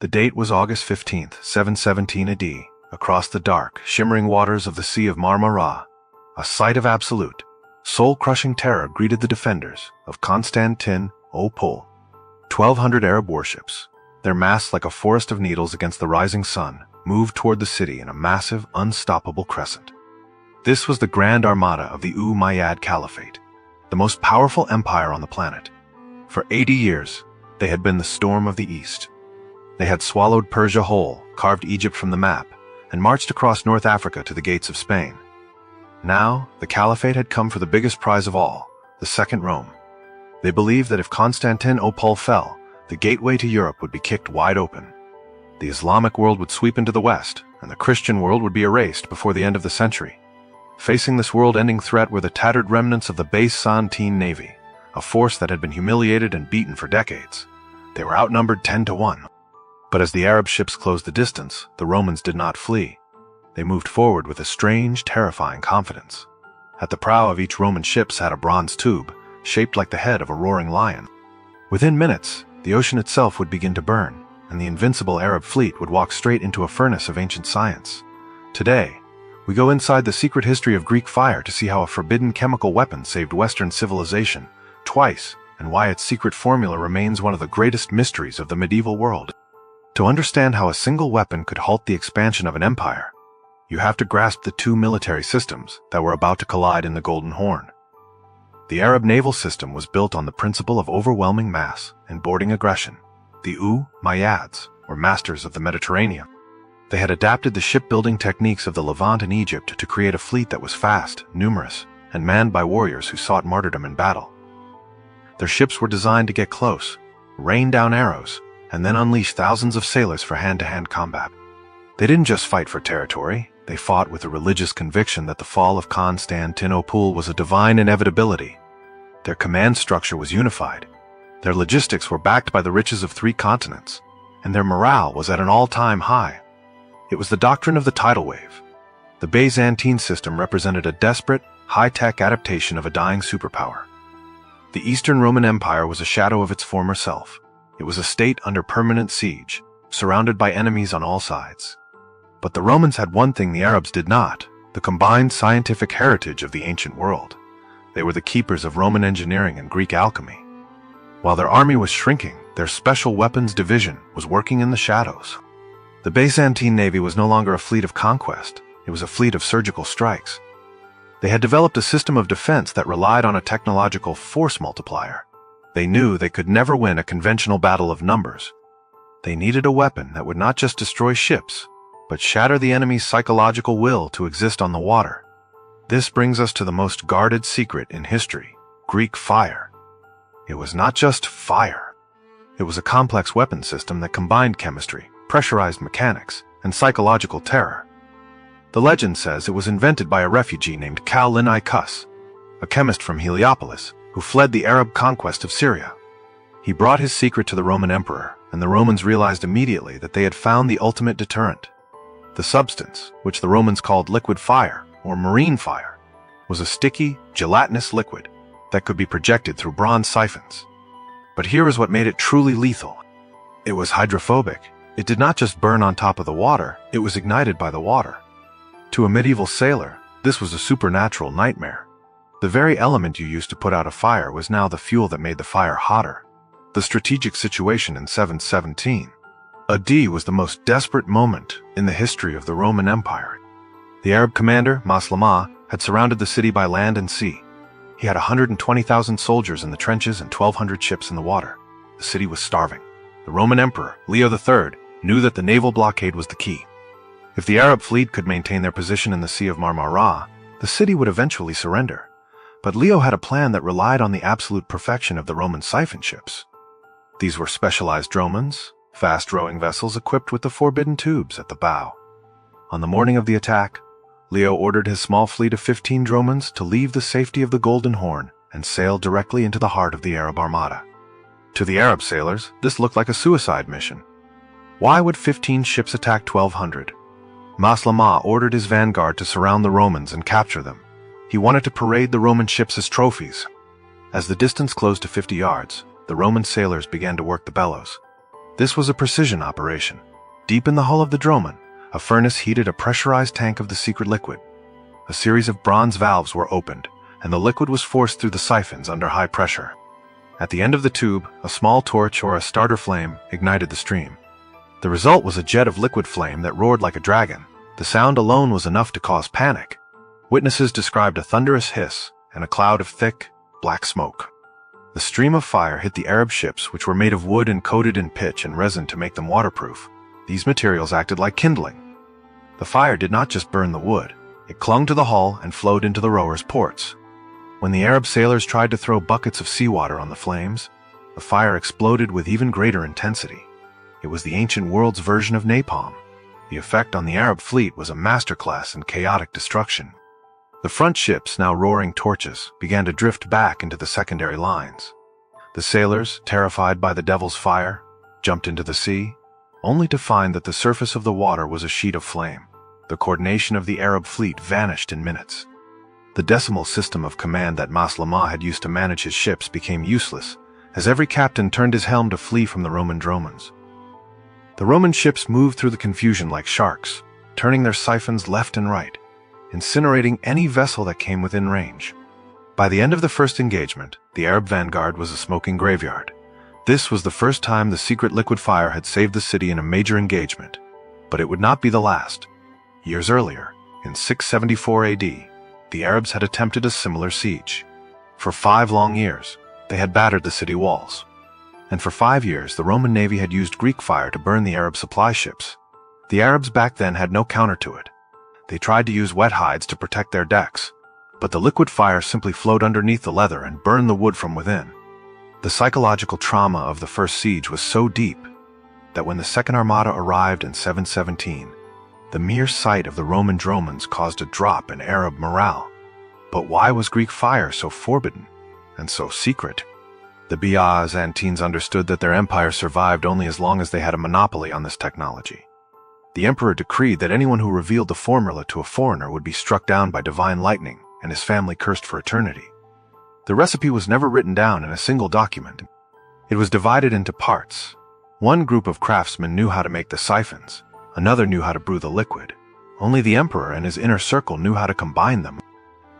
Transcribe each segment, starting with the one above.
The date was August 15th, 717 AD, across the dark, shimmering waters of the Sea of Marmara. A sight of absolute, soul-crushing terror greeted the defenders of Constantinople. 1,200 Arab warships, their masts like a forest of needles against the rising sun, moved toward the city in a massive, unstoppable crescent. This was the Grand Armada of the Umayyad Caliphate, the most powerful empire on the planet. For 80 years, they had been the storm of the East. They had swallowed Persia whole, carved Egypt from the map, and marched across North Africa to the gates of Spain. Now, the Caliphate had come for the biggest prize of all, the Second Rome. They believed that if Constantinople fell, the gateway to Europe would be kicked wide open. The Islamic world would sweep into the West, and the Christian world would be erased before the end of the century. Facing this world-ending threat were the tattered remnants of the Byzantine navy, a force that had been humiliated and beaten for decades. They were outnumbered 10 to 1. But as the Arab ships closed the distance, the Romans did not flee. They moved forward with a strange, terrifying confidence. At the prow of each Roman ship sat a bronze tube, shaped like the head of a roaring lion. Within minutes, the ocean itself would begin to burn, and the invincible Arab fleet would walk straight into a furnace of ancient science. Today, we go inside the secret history of Greek fire to see how a forbidden chemical weapon saved Western civilization twice, and why its secret formula remains one of the greatest mysteries of the medieval world. To understand how a single weapon could halt the expansion of an empire, you have to grasp the two military systems that were about to collide in the Golden Horn. The Arab naval system was built on the principle of overwhelming mass and boarding aggression. The Umayyads were masters of the Mediterranean. They had adapted the shipbuilding techniques of the Levant and Egypt to create a fleet that was fast, numerous, and manned by warriors who sought martyrdom in battle. Their ships were designed to get close, rain down arrows, and then unleash thousands of sailors for hand-to-hand combat. They didn't just fight for territory, they fought with a religious conviction that the fall of Constantinople was a divine inevitability. Their command structure was unified, their logistics were backed by the riches of 3 continents, and their morale was at an all-time high. It was the doctrine of the tidal wave. The Byzantine system represented a desperate, high-tech adaptation of a dying superpower. The Eastern Roman Empire was a shadow of its former self. It was a state under permanent siege, surrounded by enemies on all sides. But the Romans had one thing the Arabs did not: the combined scientific heritage of the ancient world. They were the keepers of Roman engineering and Greek alchemy. While their army was shrinking, their special weapons division was working in the shadows. The Byzantine navy was no longer a fleet of conquest, it was a fleet of surgical strikes. They had developed a system of defense that relied on a technological force multiplier. They knew they could never win a conventional battle of numbers. They needed a weapon that would not just destroy ships, but shatter the enemy's psychological will to exist on the water. This brings us to the most guarded secret in history: Greek fire. It was not just fire. It was a complex weapon system that combined chemistry, pressurized mechanics, and psychological terror. The legend says it was invented by a refugee named Caliphate, a chemist from Heliopolis, who fled the Arab conquest of Syria. He brought his secret to the Roman emperor, and the Romans realized immediately that they had found the ultimate deterrent. The substance, which the Romans called liquid fire, or marine fire, was a sticky, gelatinous liquid that could be projected through bronze siphons. But here is what made it truly lethal. It was hydrophobic. It did not just burn on top of the water, it was ignited by the water. To a medieval sailor, this was a supernatural nightmare. The very element you used to put out a fire was now the fuel that made the fire hotter. The strategic situation in 717 AD was the most desperate moment in the history of the Roman Empire. The Arab commander, Maslama, had surrounded the city by land and sea. He had 120,000 soldiers in the trenches and 1,200 ships in the water. The city was starving. The Roman Emperor, Leo III, knew that the naval blockade was the key. If the Arab fleet could maintain their position in the Sea of Marmara, the city would eventually surrender. But Leo had a plan that relied on the absolute perfection of the Roman siphon ships. These were specialized dromons, fast rowing vessels equipped with the forbidden tubes at the bow. On the morning of the attack, Leo ordered his small fleet of 15 dromons to leave the safety of the Golden Horn and sail directly into the heart of the Arab Armada. To the Arab sailors, this looked like a suicide mission. Why would 15 ships attack 1,200? Maslama ordered his vanguard to surround the Romans and capture them. He wanted to parade the Roman ships as trophies. As the distance closed to 50 yards, the Roman sailors began to work the bellows. This was a precision operation. Deep in the hull of the dromon, a furnace heated a pressurized tank of the secret liquid. A series of bronze valves were opened, and the liquid was forced through the siphons under high pressure. At the end of the tube, a small torch or a starter flame ignited the stream. The result was a jet of liquid flame that roared like a dragon. The sound alone was enough to cause panic. Witnesses described a thunderous hiss and a cloud of thick, black smoke. The stream of fire hit the Arab ships, which were made of wood and coated in pitch and resin to make them waterproof. These materials acted like kindling. The fire did not just burn the wood. It clung to the hull and flowed into the rowers' ports. When the Arab sailors tried to throw buckets of seawater on the flames, the fire exploded with even greater intensity. It was the ancient world's version of napalm. The effect on the Arab fleet was a masterclass in chaotic destruction. The front ships, now roaring torches, began to drift back into the secondary lines. The sailors, terrified by the devil's fire, jumped into the sea, only to find that the surface of the water was a sheet of flame. The coordination of the Arab fleet vanished in minutes. The decimal system of command that Maslama had used to manage his ships became useless, as every captain turned his helm to flee from the Roman dromons. The Roman ships moved through the confusion like sharks, turning their siphons left and right, incinerating any vessel that came within range. By the end of the first engagement, the Arab vanguard was a smoking graveyard. This was the first time the secret liquid fire had saved the city in a major engagement, but it would not be the last. Years earlier, in 674 AD, the Arabs had attempted a similar siege. For 5 long years, they had battered the city walls. And for 5 years, the Roman navy had used Greek fire to burn the Arab supply ships. The Arabs back then had no counter to it. They tried to use wet hides to protect their decks, but the liquid fire simply flowed underneath the leather and burned the wood from within. The psychological trauma of the first siege was so deep that when the second armada arrived in 717, the mere sight of the Roman dromons caused a drop in Arab morale. But why was Greek fire so forbidden and so secret? The Byzantines understood that their empire survived only as long as they had a monopoly on this technology. The emperor decreed that anyone who revealed the formula to a foreigner would be struck down by divine lightning and his family cursed for eternity. The recipe was never written down in a single document. It was divided into parts. One group of craftsmen knew how to make the siphons. Another knew how to brew the liquid. Only the emperor and his inner circle knew how to combine them.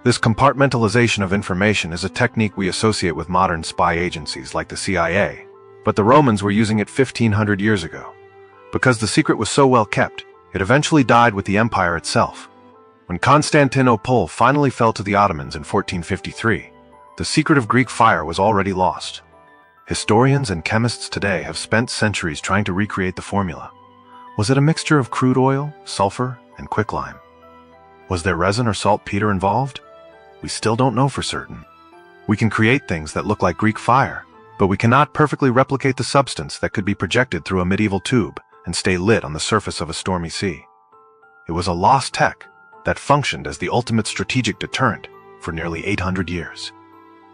This compartmentalization of information is a technique we associate with modern spy agencies like the CIA, but the Romans were using it 1500 years ago. Because the secret was so well kept, it eventually died with the empire itself. When Constantinople finally fell to the Ottomans in 1453, the secret of Greek fire was already lost. Historians and chemists today have spent centuries trying to recreate the formula. Was it a mixture of crude oil, sulfur, and quicklime? Was there resin or saltpeter involved? We still don't know for certain. We can create things that look like Greek fire, but we cannot perfectly replicate the substance that could be projected through a medieval tube and stay lit on the surface of a stormy sea. It was a lost tech that functioned as the ultimate strategic deterrent for nearly 800 years.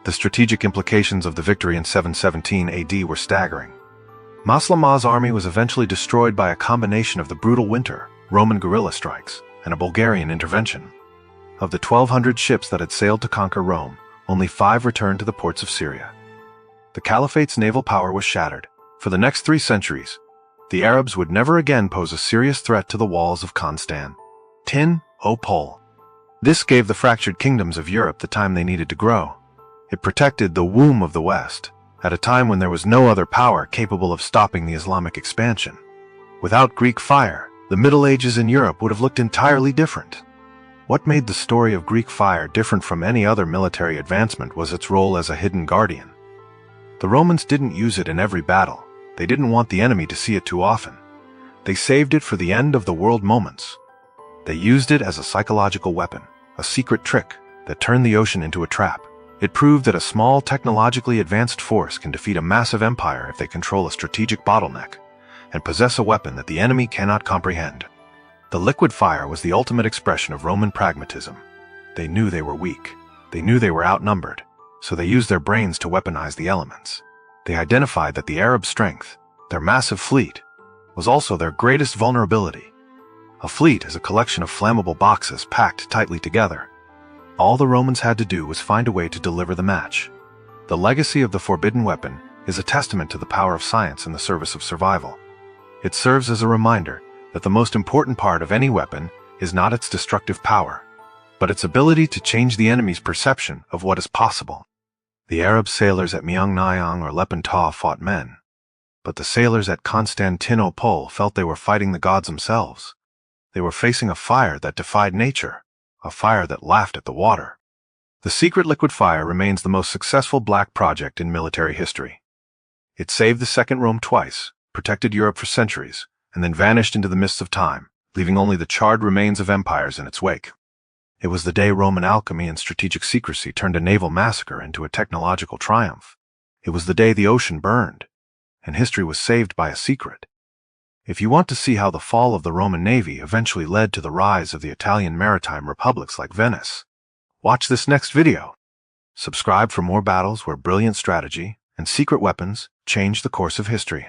The strategic implications of the victory in 717 AD were staggering. Maslama's army was eventually destroyed by a combination of the brutal winter, Roman guerrilla strikes, and a Bulgarian intervention. Of the 1,200 ships that had sailed to conquer Rome, only 5 returned to the ports of Syria. The Caliphate's naval power was shattered. For the next 3 centuries, the Arabs would never again pose a serious threat to the walls of Constantinople. This gave the fractured kingdoms of Europe the time they needed to grow. It protected the womb of the West, at a time when there was no other power capable of stopping the Islamic expansion. Without Greek fire, the Middle Ages in Europe would have looked entirely different. What made the story of Greek fire different from any other military advancement was its role as a hidden guardian. The Romans didn't use it in every battle. They didn't want the enemy to see it too often. They saved it for the end of the world moments. They used it as a psychological weapon, a secret trick that turned the ocean into a trap. It proved that a small technologically advanced force can defeat a massive empire if they control a strategic bottleneck and possess a weapon that the enemy cannot comprehend. The liquid fire was the ultimate expression of Roman pragmatism. They knew they were weak. They knew they were outnumbered, so they used their brains to weaponize the elements. They identified that the Arab strength, their massive fleet, was also their greatest vulnerability. A fleet is a collection of flammable boxes packed tightly together. All the Romans had to do was find a way to deliver the match. The legacy of the forbidden weapon is a testament to the power of science in the service of survival. It serves as a reminder that the most important part of any weapon is not its destructive power, but its ability to change the enemy's perception of what is possible. The Arab sailors at Myeongnyang or Lepanto fought men, but the sailors at Constantinople felt they were fighting the gods themselves. They were facing a fire that defied nature, a fire that laughed at the water. The secret liquid fire remains the most successful black project in military history. It saved the Second Rome twice, protected Europe for centuries, and then vanished into the mists of time, leaving only the charred remains of empires in its wake. It was the day Roman alchemy and strategic secrecy turned a naval massacre into a technological triumph. It was the day the ocean burned, and history was saved by a secret. If you want to see how the fall of the Roman Navy eventually led to the rise of the Italian maritime republics like Venice, watch this next video. Subscribe for more battles where brilliant strategy and secret weapons change the course of history.